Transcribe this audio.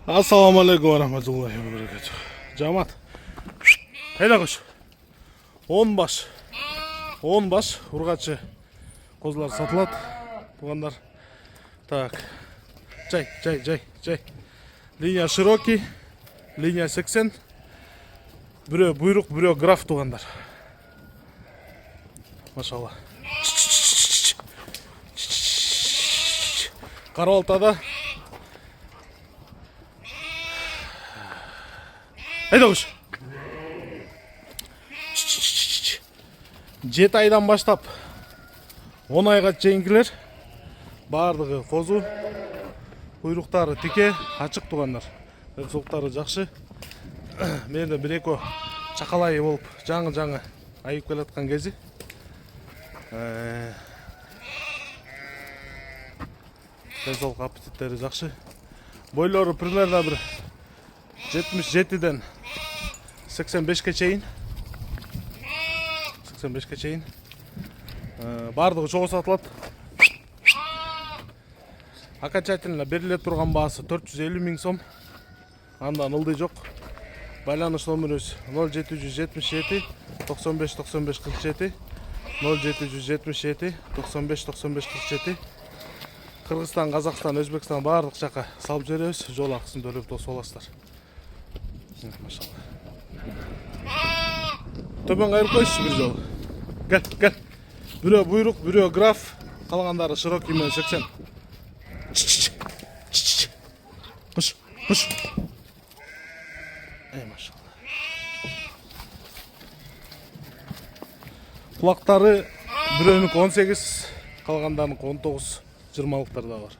Assalamu alaikum wa rahmatullahi wa barakatuh. Camat. Hayda koş. 10 baş. 10 baş. Urgaçı. Kozlar satılат. Тугандар. Так. Жай. Линия широкий. Линия 80. Бирөө буйрук, бирөө граф тугандар. Машалла. Карабалтада. Hayda koş. 7 aydan başlap 10 ayga чейинкилер бардыгы козу, куйруктары тике, ачык тугандар. Соктары жакшы. Менде бир эки чакалайы болуп, жаңы айып келаткан кези. Денсаулык аппетиттери жакшы. Бойлору примерно бир 77ден 85ке чейин. 85ке чейин. Бардыгы чогуу сатылат. Окончательно бериле турган баасы 450 000 сом. Андан ылдый жок. Байланыш номерибиз 0777 95 95 47 0777 95 95 47. Кыргызстан, Казакстан, Өзбекстан бардык жака салып жиберебиз. Жол акысын төлөп тосуп аласыздар. Машалла. Төбөн кайрып коюшчу бир жолу. Гел. Бирөө буйрук, бирөө граф, калгандары широкий менен 80. Кош. Машалла. Кулактары бирөөнүкү 18, калгандарыныкы 19, 20лыктар да бар.